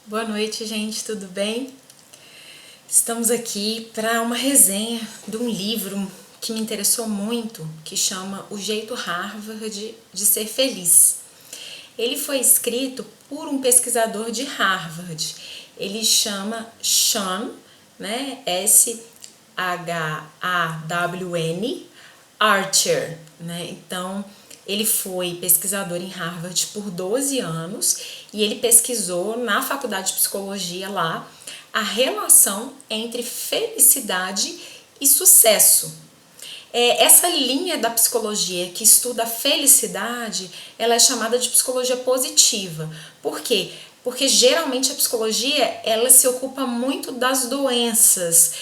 Boa noite, gente, tudo bem? Estamos aqui para uma resenha de um livro que me interessou muito, que chama O Jeito Harvard de Ser Feliz. Ele foi escrito por um pesquisador de Harvard. Ele chama Sean, né? S-H-A-W-N, Archer, né? Então, ele foi pesquisador em Harvard por 12 anos e ele pesquisou na faculdade de psicologia lá a relação entre felicidade e sucesso. Essa linha da psicologia que estuda a felicidade, ela é chamada de psicologia positiva. Por quê? Porque geralmente a psicologia ela se ocupa muito das doenças,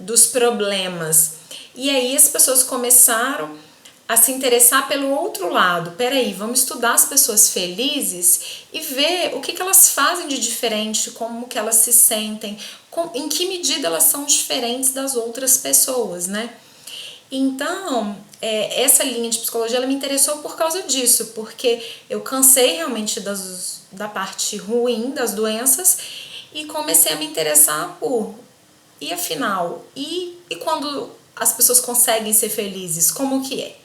dos problemas. E aí as pessoas começaram a se interessar pelo outro lado. Peraí, vamos estudar as pessoas felizes e ver o que elas fazem de diferente, como que elas se sentem, em que medida elas são diferentes das outras pessoas, né? Então, essa linha de psicologia ela me interessou por causa disso, porque eu cansei realmente da parte ruim das doenças e comecei a me interessar e afinal, e quando as pessoas conseguem ser felizes, como que é?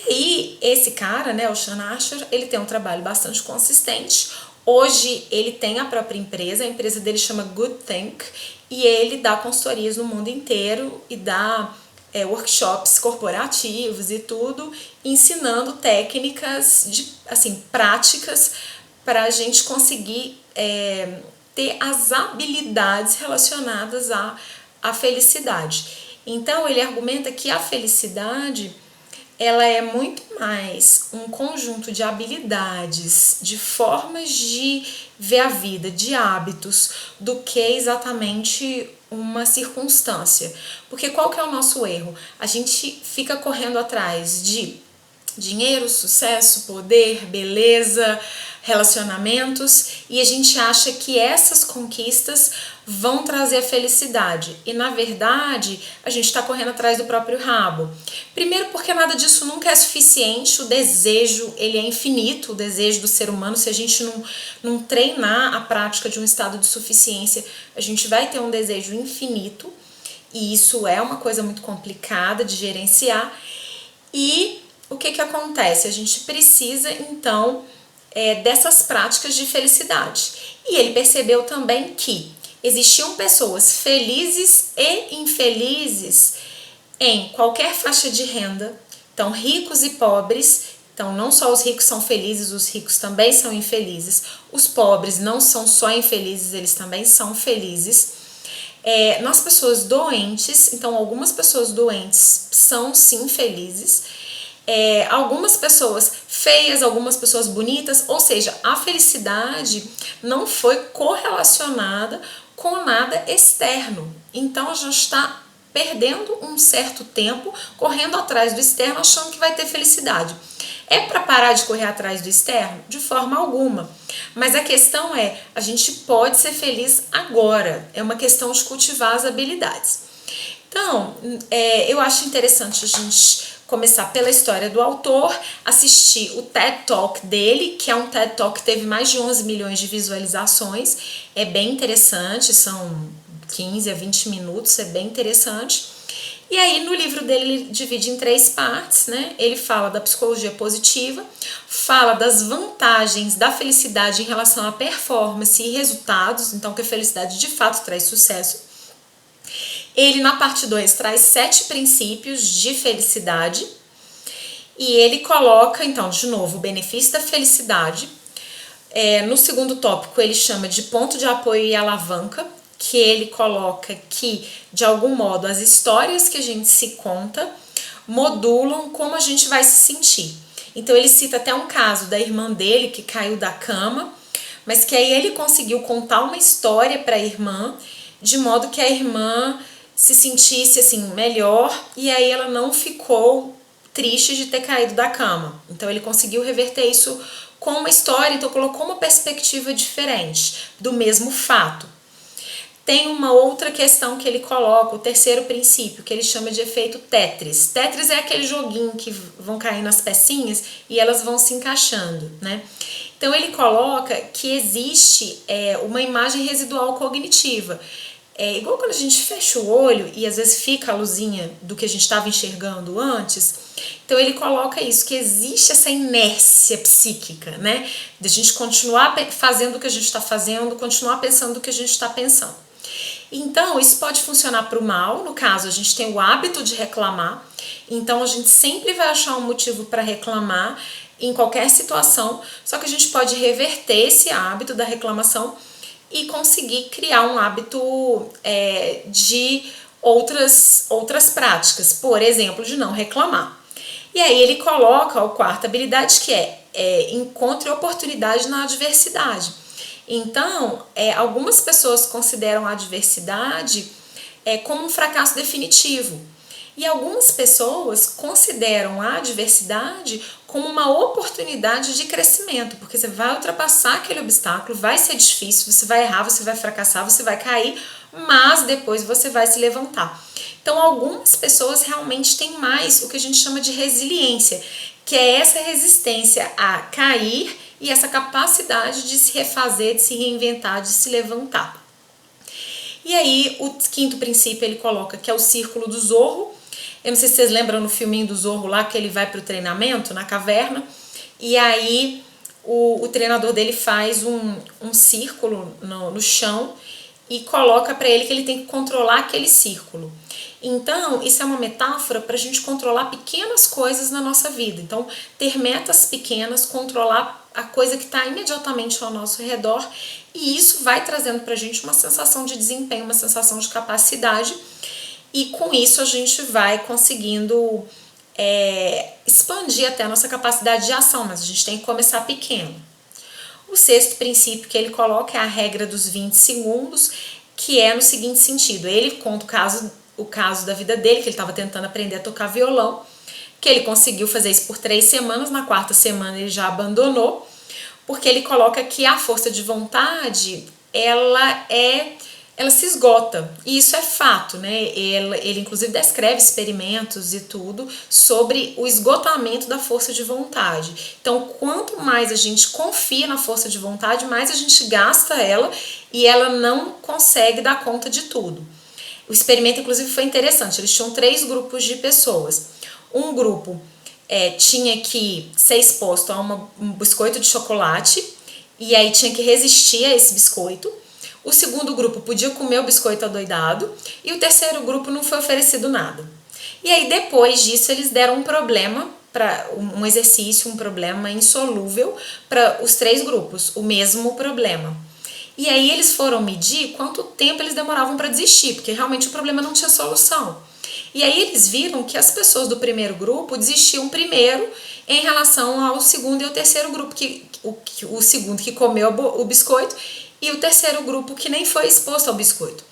E esse cara, né, o Sean Archer, ele tem um trabalho bastante consistente. Hoje ele tem a própria empresa, a empresa dele chama Good Think, e ele dá consultorias no mundo inteiro e dá workshops corporativos e tudo, ensinando técnicas práticas para a gente conseguir ter as habilidades relacionadas à felicidade. Então ele argumenta que a felicidade ela é muito mais um conjunto de habilidades, de formas de ver a vida, de hábitos, do que exatamente uma circunstância. Porque qual que é o nosso erro? A gente fica correndo atrás de dinheiro, sucesso, poder, beleza, relacionamentos e a gente acha que essas conquistas vão trazer a felicidade e na verdade a gente está correndo atrás do próprio rabo. Primeiro porque nada disso nunca é suficiente, o desejo ele é infinito, o desejo do ser humano, se a gente não treinar a prática de um estado de suficiência, a gente vai ter um desejo infinito e isso é uma coisa muito complicada de gerenciar. E o que acontece? A gente precisa, então, dessas práticas de felicidade. E ele percebeu também que existiam pessoas felizes e infelizes em qualquer faixa de renda, então ricos e pobres. Então, não só os ricos são felizes, os ricos também são infelizes. Os pobres não são só infelizes, eles também são felizes. Nas pessoas doentes, então algumas pessoas doentes são sim felizes. Algumas pessoas feias, algumas pessoas bonitas, ou seja, a felicidade não foi correlacionada com nada externo. Então a gente está perdendo um certo tempo correndo atrás do externo achando que vai ter felicidade. É para parar de correr atrás do externo? De forma alguma. Mas a questão é, a gente pode ser feliz agora. É uma questão de cultivar as habilidades. Então, eu acho interessante a gente começar pela história do autor, assistir o TED Talk dele, que é um TED Talk que teve mais de 11 milhões de visualizações. É bem interessante, são 15 a 20 minutos, é bem interessante. E aí no livro dele ele divide em 3 partes, né? Ele fala da psicologia positiva, fala das vantagens da felicidade em relação à performance e resultados, então que a felicidade de fato traz sucesso. Ele na parte 2 traz 7 princípios de felicidade e ele coloca, então, de novo, o benefício da felicidade. No segundo tópico ele chama de ponto de apoio e alavanca, que ele coloca que, de algum modo, as histórias que a gente se conta modulam como a gente vai se sentir. Então ele cita até um caso da irmã dele que caiu da cama, mas que aí ele conseguiu contar uma história para a irmã, de modo que a irmã se sentisse assim melhor e aí ela não ficou triste de ter caído da cama. Então ele conseguiu reverter isso com uma história, então colocou uma perspectiva diferente do mesmo fato. tem uma outra questão que ele coloca, o terceiro princípio, que ele chama de efeito Tetris. Tetris é aquele joguinho que vão caindo as pecinhas e elas vão se encaixando, né? Então ele coloca que existe uma imagem residual cognitiva. É igual quando a gente fecha o olho e às vezes fica a luzinha do que a gente estava enxergando antes. Então ele coloca isso, que existe essa inércia psíquica, né? De a gente continuar fazendo o que a gente está fazendo, continuar pensando o que a gente está pensando. Então isso pode funcionar para o mal, no caso a gente tem o hábito de reclamar, então a gente sempre vai achar um motivo para reclamar em qualquer situação, só que a gente pode reverter esse hábito da reclamação e conseguir criar um hábito de outras práticas, por exemplo, de não reclamar. E aí ele coloca a quarta habilidade, que encontre oportunidade na adversidade. Então, algumas pessoas consideram a adversidade como um fracasso definitivo. E algumas pessoas consideram a adversidade como uma oportunidade de crescimento, porque você vai ultrapassar aquele obstáculo, vai ser difícil, você vai errar, você vai fracassar, você vai cair, mas depois você vai se levantar. Então, algumas pessoas realmente têm mais o que a gente chama de resiliência, que é essa resistência a cair e essa capacidade de se refazer, de se reinventar, de se levantar. E aí, o quinto princípio ele coloca que é o círculo do Zorro. Eu não sei se vocês lembram no filminho do Zorro lá, que ele vai para o treinamento na caverna, e aí o treinador dele faz um círculo no chão e coloca para ele que ele tem que controlar aquele círculo. Então, isso é uma metáfora para a gente controlar pequenas coisas na nossa vida. Então, ter metas pequenas, controlar a coisa que está imediatamente ao nosso redor, e isso vai trazendo para a gente uma sensação de desempenho, uma sensação de capacidade, e com isso a gente vai conseguindo expandir até a nossa capacidade de ação, mas a gente tem que começar pequeno. O sexto princípio que ele coloca é a regra dos 20 segundos, que é no seguinte sentido: ele conta o caso da vida dele, que ele estava tentando aprender a tocar violão, que ele conseguiu fazer isso por 3 semanas, na quarta semana ele já abandonou, porque ele coloca que a força de vontade, ela se esgota, e isso é fato, né? Ele inclusive descreve experimentos e tudo sobre o esgotamento da força de vontade. Então, quanto mais a gente confia na força de vontade, mais a gente gasta ela e ela não consegue dar conta de tudo. O experimento, inclusive, foi interessante. Eles tinham 3 grupos de pessoas. Um grupo tinha que ser exposto a um biscoito de chocolate e aí tinha que resistir a esse biscoito. O segundo grupo podia comer o biscoito adoidado e o terceiro grupo não foi oferecido nada. E aí depois disso eles deram um problema, um exercício, um problema insolúvel para os 3 grupos, o mesmo problema. E aí eles foram medir quanto tempo eles demoravam para desistir, porque realmente o problema não tinha solução. E aí eles viram que as pessoas do primeiro grupo desistiam primeiro em relação ao segundo e ao terceiro grupo, o segundo que comeu o biscoito e o terceiro grupo que nem foi exposto ao biscoito.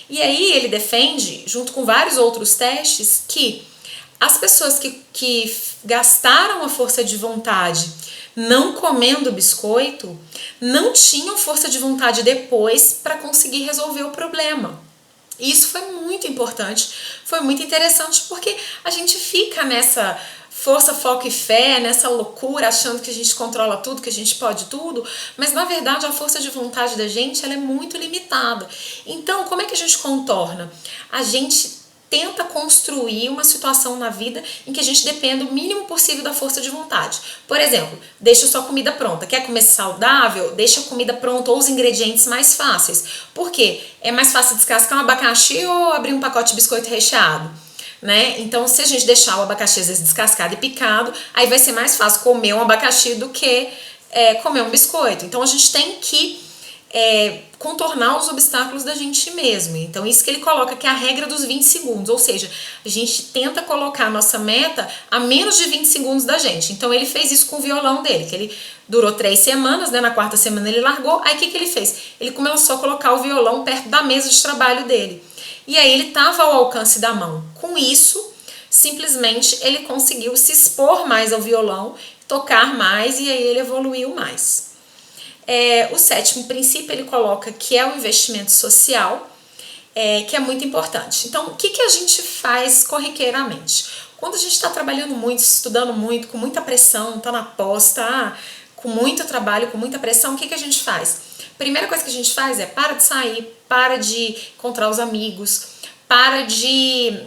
E aí ele defende, junto com vários outros testes, que as pessoas que gastaram a força de vontade não comendo biscoito, não tinham força de vontade depois para conseguir resolver o problema. E isso foi muito importante, foi muito interessante, porque a gente fica nessa força, foco e fé, nessa loucura, achando que a gente controla tudo, que a gente pode tudo, mas na verdade a força de vontade da gente ela é muito limitada. Então, como é que a gente contorna? A gente tenta construir uma situação na vida em que a gente dependa o mínimo possível da força de vontade. Por exemplo, deixa sua comida pronta. Quer comer saudável? Deixa a comida pronta ou os ingredientes mais fáceis. Por quê? É mais fácil descascar um abacaxi ou abrir um pacote de biscoito recheado, né? Então, se a gente deixar o abacaxi às vezes descascado e picado, aí vai ser mais fácil comer um abacaxi do que comer um biscoito. Então, a gente tem que contornar os obstáculos da gente mesmo. Então, isso que ele coloca, que é a regra dos 20 segundos, ou seja, a gente tenta colocar a nossa meta a menos de 20 segundos da gente. Então, ele fez isso com o violão dele, que ele durou 3 semanas, né? Na quarta semana ele largou. Aí, o que ele fez? Ele começou a colocar o violão perto da mesa de trabalho dele. E aí, ele estava ao alcance da mão. Com isso, simplesmente, ele conseguiu se expor mais ao violão, tocar mais, e aí ele evoluiu mais. O sétimo princípio ele coloca que é o investimento social. que é muito importante. Então, o que a gente faz corriqueiramente? Quando a gente está trabalhando muito, estudando muito, com muita pressão, está na pós, tá com muito trabalho, com muita pressão, o que a gente faz? Primeira coisa que a gente faz é para de sair, para de encontrar os amigos, para de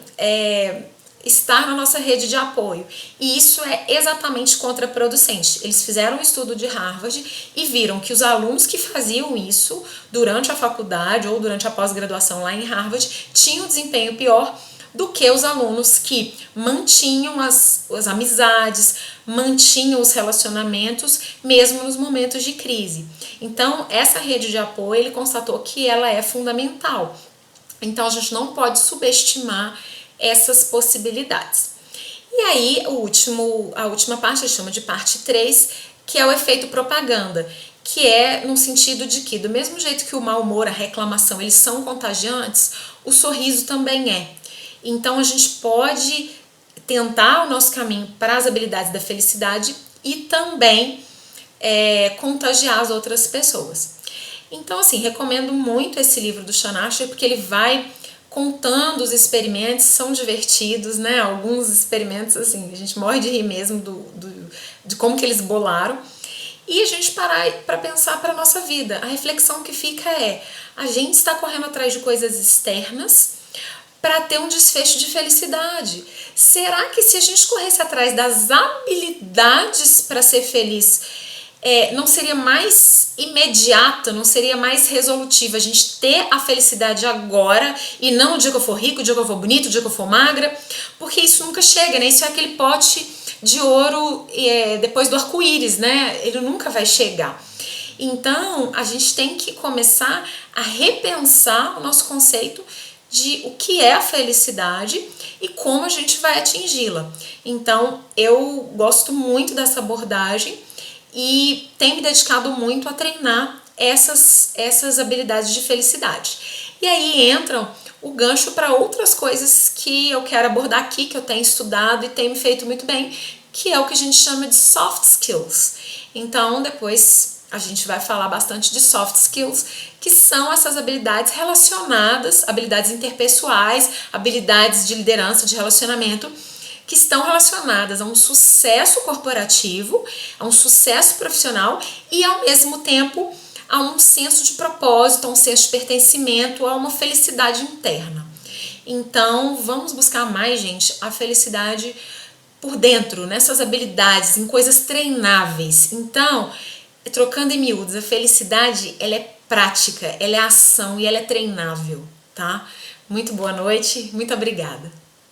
estar na nossa rede de apoio. E isso é exatamente contraproducente. Eles fizeram um estudo de Harvard e viram que os alunos que faziam isso durante a faculdade ou durante a pós-graduação lá em Harvard tinham um desempenho pior do que os alunos que mantinham as amizades, mantinham os relacionamentos, mesmo nos momentos de crise. Então, essa rede de apoio, ele constatou que ela é fundamental. Então, a gente não pode subestimar essas possibilidades. E aí, a última parte, a gente chama de parte 3, que é o efeito propaganda, que é no sentido de que, do mesmo jeito que o mau humor, a reclamação, eles são contagiantes, o sorriso também é. Então, a gente pode tentar o nosso caminho para as habilidades da felicidade e também contagiar as outras pessoas. Então, assim, recomendo muito esse livro do Sean Asher, porque ele vai contando os experimentos, são divertidos, né? Alguns experimentos, assim, a gente morre de rir mesmo de como que eles bolaram. E a gente parar para pensar para a nossa vida. A reflexão que fica é, a gente está correndo atrás de coisas externas para ter um desfecho de felicidade. Será que se a gente corresse atrás das habilidades para ser feliz, não seria mais imediata, não seria mais resolutiva a gente ter a felicidade agora e não o dia que eu for rico, o dia que eu for bonito, o dia que eu for magra, porque isso nunca chega, né? Isso é aquele pote de ouro depois do arco-íris, né? Ele nunca vai chegar. Então, a gente tem que começar a repensar o nosso conceito de o que é a felicidade e como a gente vai atingi-la. Então, eu gosto muito dessa abordagem e tenho me dedicado muito a treinar essas habilidades de felicidade. E aí entram o gancho para outras coisas que eu quero abordar aqui, que eu tenho estudado e tenho me feito muito bem, que é o que a gente chama de soft skills. Então, depois a gente vai falar bastante de soft skills, que são essas habilidades relacionadas, habilidades interpessoais, habilidades de liderança, de relacionamento, que estão relacionadas a um sucesso corporativo, a um sucesso profissional e, ao mesmo tempo, a um senso de propósito, a um senso de pertencimento, a uma felicidade interna. Então, vamos buscar mais, gente, a felicidade por dentro, nessas habilidades, em coisas treináveis. Então, trocando em miúdos, a felicidade, ela é prática, ela é ação e ela é treinável, tá? Muito boa noite, muito obrigada.